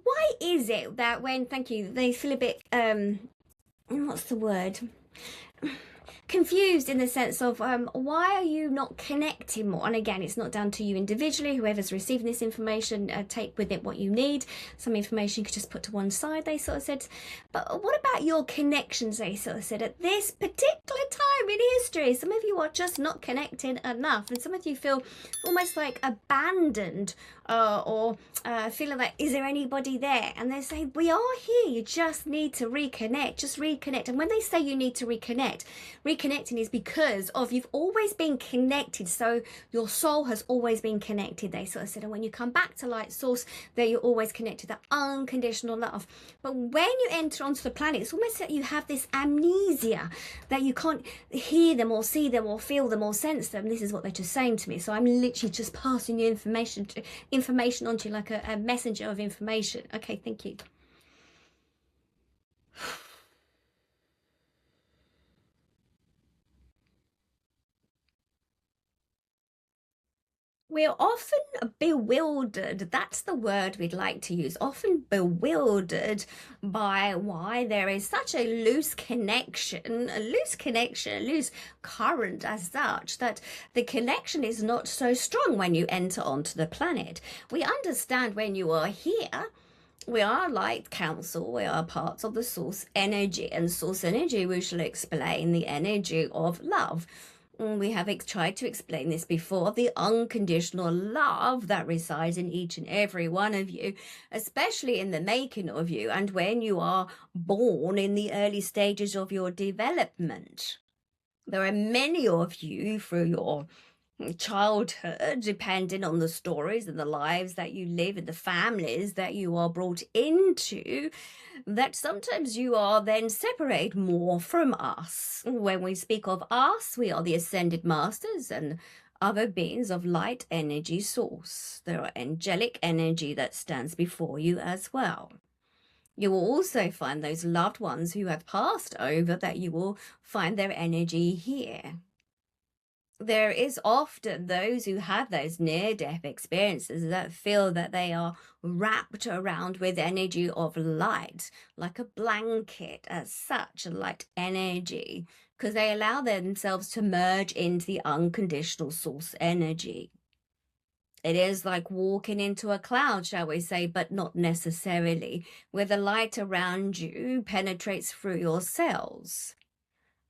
why is it that when, thank you, they feel a bit, what's the word? Confused in the sense of why are you not connecting more? And again, it's not down to you individually. Whoever's receiving this information, take with it what you need. Some information you could just put to one side, they sort of said. But what about your connections, they sort of said, at this particular time in history? Some of you are just not connected enough, and some of you feel almost like abandoned, or feeling like, is there anybody there? And they say, we are here, you just need to reconnect, just reconnect. And when they say you need to reconnect, reconnecting is because of you've always been connected, so your soul has always been connected, they sort of said. And when you come back to light source, that you're always connected, that unconditional love. But when you enter onto the planet, it's almost like you have this amnesia, that you can't hear them or see them or feel them or sense them. This is what they're just saying to me, so I'm literally just passing you information onto you, like a messenger of information. Okay, thank you. We're often bewildered. That's the word we'd like to use. Often bewildered by why there is such a loose connection, a loose current as such, that the connection is not so strong when you enter onto the planet. We understand when you are here, we are light council, we are parts of the source energy, and source energy, we shall explain the energy of love. We have tried to explain this before, the unconditional love that resides in each and every one of you, especially in the making of you and when you are born in the early stages of your development. There are many of you through your childhood, depending on the stories and the lives that you live and the families that you are brought into, that sometimes you are then separate more from us. When we speak of us, we are the ascended masters and other beings of light energy source. There are angelic energy that stands before you as well. You will also find those loved ones who have passed over, that you will find their energy here. There is often those who have those near-death experiences that feel that they are wrapped around with energy of light, like a blanket as such, a light energy, because they allow themselves to merge into the unconditional source energy. It is like walking into a cloud, shall we say, but not necessarily, where the light around you penetrates through your cells.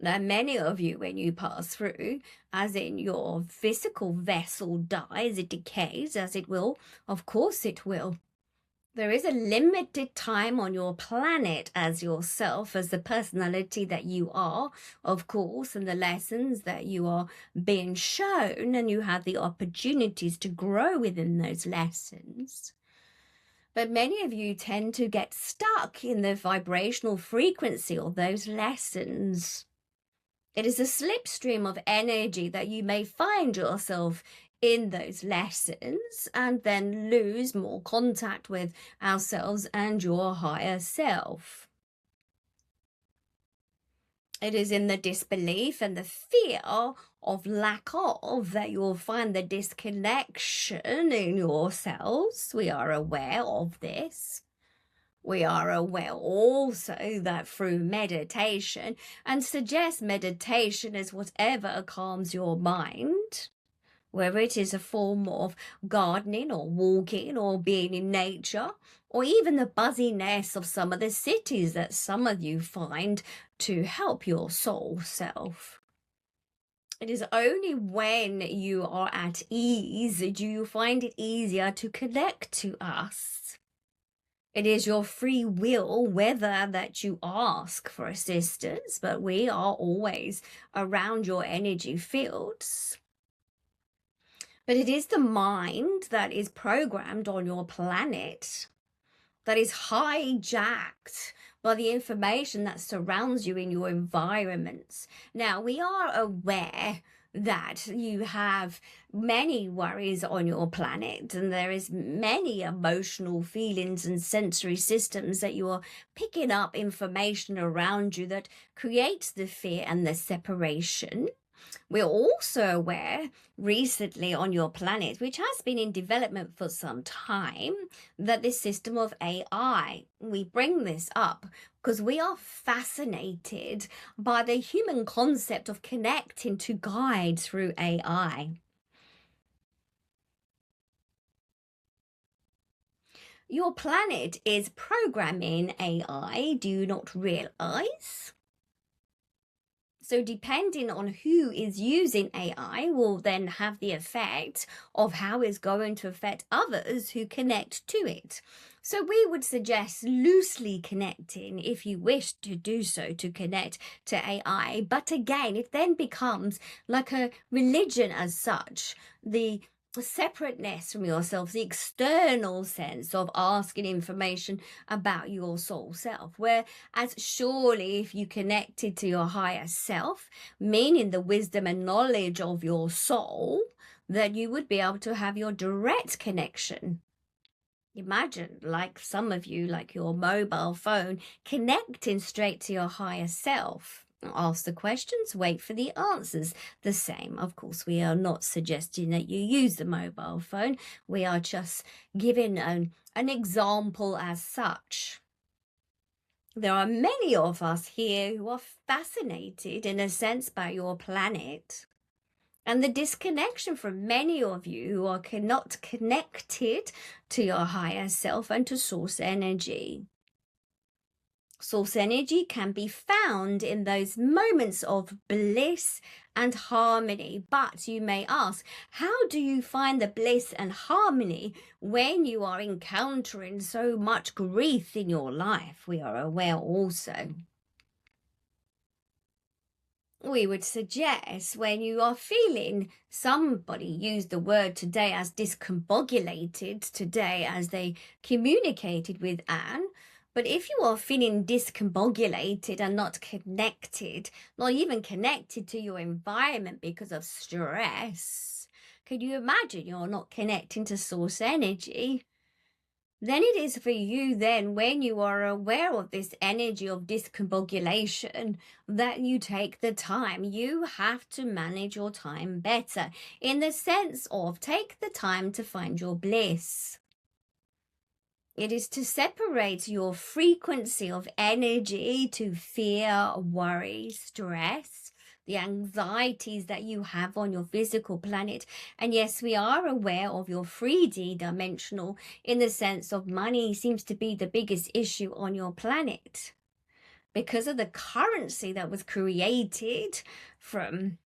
Now, many of you, when you pass through, as in your physical vessel dies, it decays, as it will, of course it will. There is a limited time on your planet as yourself, as the personality that you are, of course, and the lessons that you are being shown, and you have the opportunities to grow within those lessons. But many of you tend to get stuck in the vibrational frequency of those lessons. It is a slipstream of energy that you may find yourself in those lessons and then lose more contact with ourselves and your higher self. It is in the disbelief and the fear of lack of that you'll find the disconnection in yourselves. We are aware of this. We are aware also that through meditation, and suggest meditation as whatever calms your mind, whether it is a form of gardening or walking or being in nature, or even the buzziness of some of the cities that some of you find to help your soul self. It is only when you are at ease do you find it easier to connect to us. It is your free will whether that you ask for assistance, but we are always around your energy fields. But it is the mind that is programmed on your planet, that is hijacked by the information that surrounds you in your environments. Now, we are aware that you have many worries on your planet, and there is many emotional feelings and sensory systems that you are picking up information around you that creates the fear and the separation. We're also aware recently on your planet, which has been in development for some time, that this system of AI, we bring this up because we are fascinated by the human concept of connecting to guide through AI. Your planet is programming AI, do you not realize? So depending on who is using AI will then have the effect of how it's going to affect others who connect to it. So we would suggest loosely connecting if you wish to do so, to connect to AI. But again, it then becomes like a religion as such. The separateness from yourself, the external sense of asking information about your soul self, whereas surely if you connected to your higher self, meaning the wisdom and knowledge of your soul, that you would be able to have your direct connection. Imagine, like some of you, like your mobile phone, connecting straight to your higher self. Ask the questions, wait for the answers. The same, of course, we are not suggesting that you use the mobile phone. We are just giving an example as such. There are many of us here who are fascinated, in a sense, by your planet. And the disconnection from many of you who are not connected to your higher self and to source energy. Source energy can be found in those moments of bliss and harmony. But you may ask, how do you find the bliss and harmony when you are encountering so much grief in your life? We are aware also. We would suggest when you are feeling, somebody used the word today as discombobulated today as they communicated with Anne, but if you are feeling discombobulated and not connected, not even connected to your environment because of stress, can you imagine you're not connecting to source energy? Then it is for you then, when you are aware of this energy of discombobulation, that you take the time. You have to manage your time better in the sense of take the time to find your bliss. It is to separate your frequency of energy to fear, worry, stress, the anxieties that you have on your physical planet. And yes, we are aware of your 3D dimensional in the sense of money seems to be the biggest issue on your planet because of the currency that was created from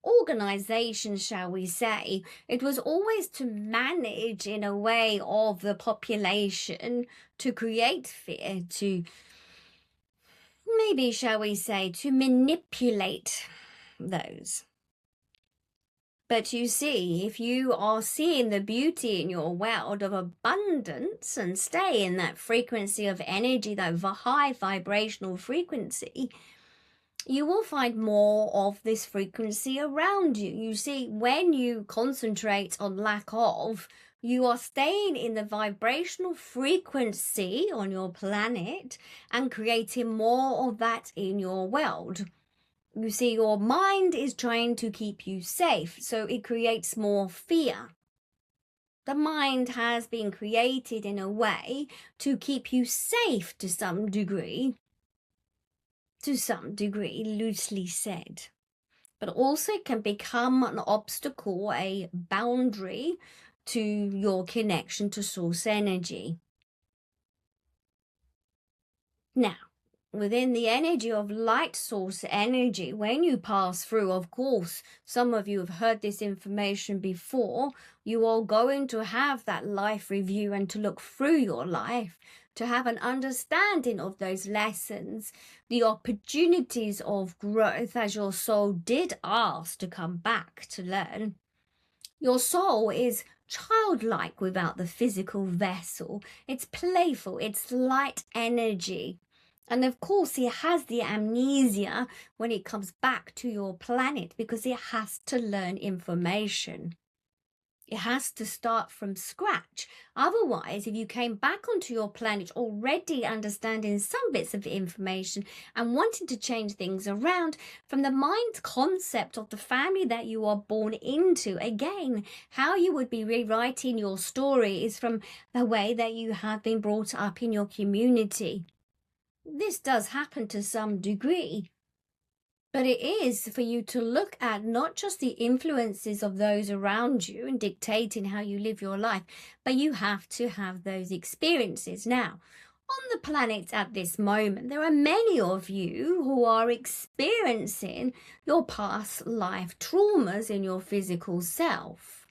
organizations, shall we say. It was always to manage in a way of the population, to create fear, to maybe, shall we say, to manipulate those. But you see, if you are seeing the beauty in your world of abundance and stay in that frequency of energy, that high vibrational frequency, you will find more of this frequency around you. You see, when you concentrate on lack of, you are staying in the vibrational frequency on your planet and creating more of that in your world. You see, your mind is trying to keep you safe, so it creates more fear. The mind has been created in a way to keep you safe to some degree, loosely said, but also can become an obstacle, a boundary to your connection to source energy. Now, within the energy of light source energy, when you pass through, of course, some of you have heard this information before, you are going to have that life review and to look through your life, to have an understanding of those lessons, the opportunities of growth as your soul did ask to come back to learn. Your soul is childlike without the physical vessel. It's playful, it's light energy. And of course, it has the amnesia when it comes back to your planet because it has to learn information. It has to start from scratch. Otherwise, if you came back onto your planet already understanding some bits of information and wanting to change things around from the mind concept of the family that you are born into, again, how you would be rewriting your story is from the way that you have been brought up in your community. This does happen to some degree. But it is for you to look at not just the influences of those around you and dictating how you live your life, but you have to have those experiences. Now, on the planet at this moment, there are many of you who are experiencing your past life traumas in your physical self.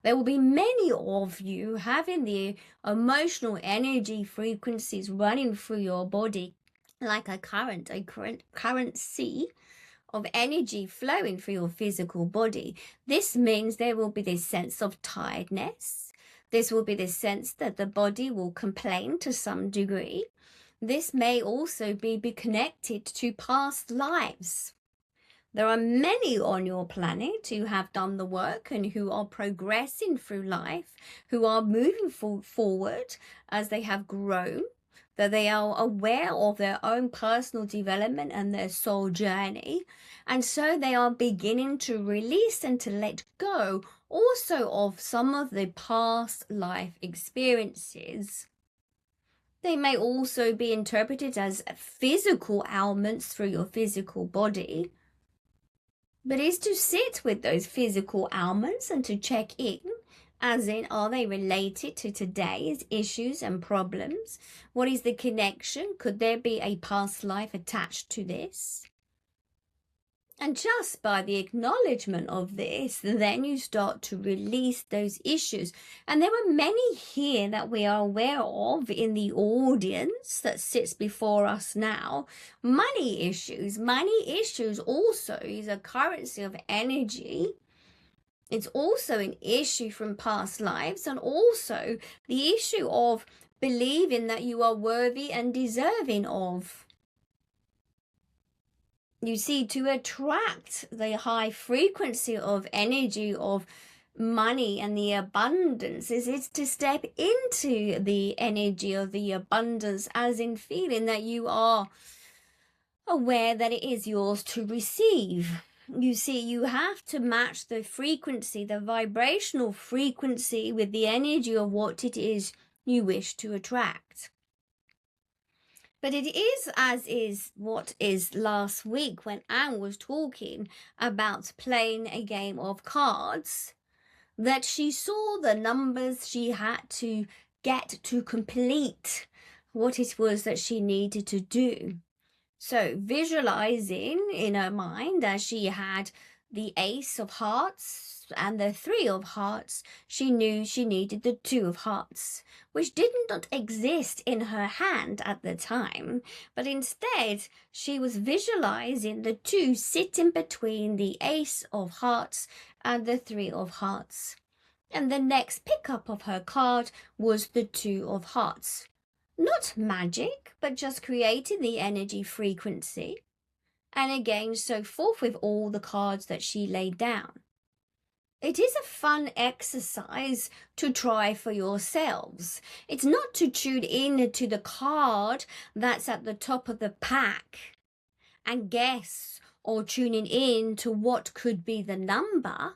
There will be many of you having the emotional energy frequencies running through your body like a current sea of energy flowing through your physical body. This means there will be this sense of tiredness. This will be this sense that the body will complain to some degree. This may also be connected to past lives. There are many on your planet who have done the work and who are progressing through life, who are moving forward as they have grown, that they are aware of their own personal development and their soul journey. And so they are beginning to release and to let go also of some of the past life experiences. They may also be interpreted as physical ailments through your physical body. But is to sit with those physical ailments and to check in, as in, are they related to today's issues and problems? What is the connection? Could there be a past life attached to this? And just by the acknowledgement of this, then you start to release those issues. And there are many here that we are aware of in the audience that sits before us now. Money issues. Money issues also is a currency of energy. It's also an issue from past lives, and also the issue of believing that you are worthy and deserving of. You see, to attract the high frequency of energy of money and the abundance is to step into the energy of the abundance, as in feeling that you are aware that it is yours to receive. You see, you have to match the frequency, the vibrational frequency, with the energy of what it is you wish to attract. But it is as is what is last week when Anne was talking about playing a game of cards, that she saw the numbers she had to get to complete what it was that she needed to do. So visualizing in her mind as she had the Ace of Hearts and the Three of Hearts, she knew she needed the Two of Hearts, which did not exist in her hand at the time, but instead she was visualizing the two sitting between the Ace of Hearts and the Three of Hearts. And the next pickup of her card was the Two of Hearts. Not magic, but just creating the energy frequency. And again, so forth with all the cards that she laid down. It is a fun exercise to try for yourselves. It's not to tune in to the card that's at the top of the pack and guess, or tuning in to what could be the number.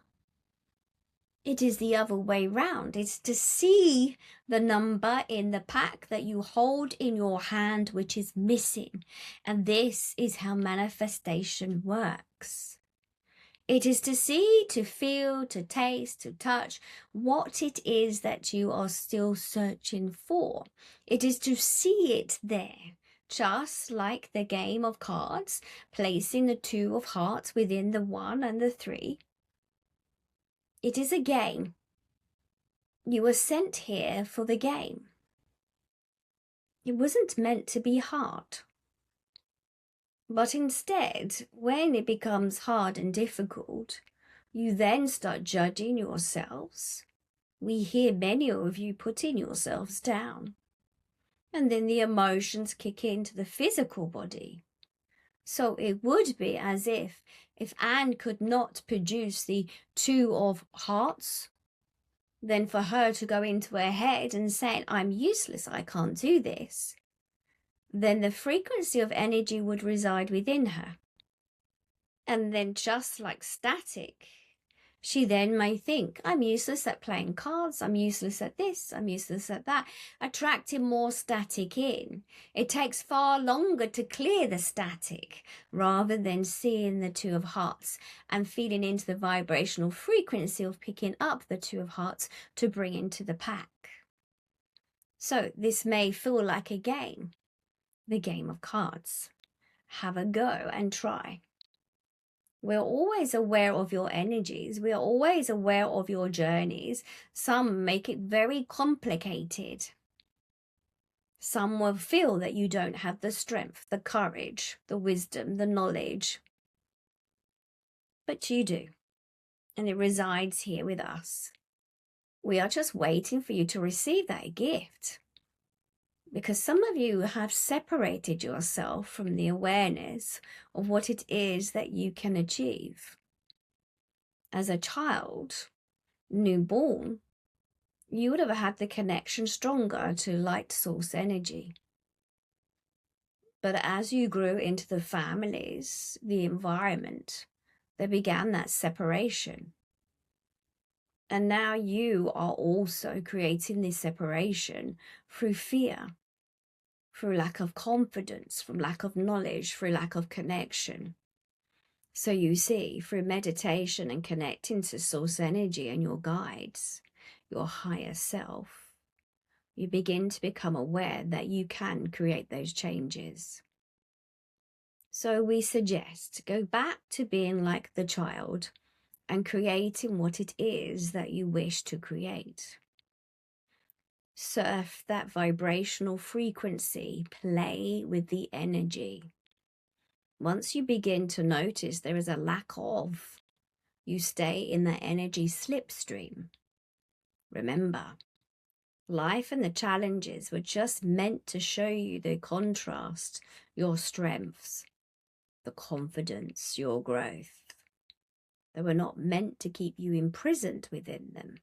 It is the other way round. It's to see the number in the pack that you hold in your hand, which is missing. And this is how manifestation works. It is to see, to feel, to taste, to touch what it is that you are still searching for. It is to see it there, just like the game of cards, placing the Two of Hearts within the One and the Three. It is a game. You were sent here for the game. It wasn't meant to be hard. But instead, when it becomes hard and difficult, you then start judging yourselves. We hear many of you putting yourselves down. And then the emotions kick into the physical body. So it would be as if Anne could not produce the Two of Hearts, than for her to go into her head and say, I'm useless, I can't do this, then the frequency of energy would reside within her. And then just like static, she then may think, I'm useless at playing cards, I'm useless at this, I'm useless at that, attracting more static in. It takes far longer to clear the static rather than seeing the Two of Hearts and feeling into the vibrational frequency of picking up the Two of Hearts to bring into the pack. So this may feel like a game, the game of cards. Have a go and try. We're always aware of your energies. We are always aware of your journeys. Some make it very complicated. Some will feel that you don't have the strength, the courage, the wisdom, the knowledge. But you do. And it resides here with us. We are just waiting for you to receive that gift. Because some of you have separated yourself from the awareness of what it is that you can achieve. As a child, newborn, you would have had the connection stronger to light source energy. But as you grew into the families, the environment, there began that separation. And now you are also creating this separation through fear, through lack of confidence, from lack of knowledge, through lack of connection. So you see, through meditation and connecting to source energy and your guides, your higher self, you begin to become aware that you can create those changes. So we suggest go back to being like the child and creating what it is that you wish to create. Surf that vibrational frequency, play with the energy. Once you begin to notice there is a lack of, you stay in the energy slipstream. Remember, life and the challenges were just meant to show you the contrast, your strengths, the confidence, your growth. They were not meant to keep you imprisoned within them.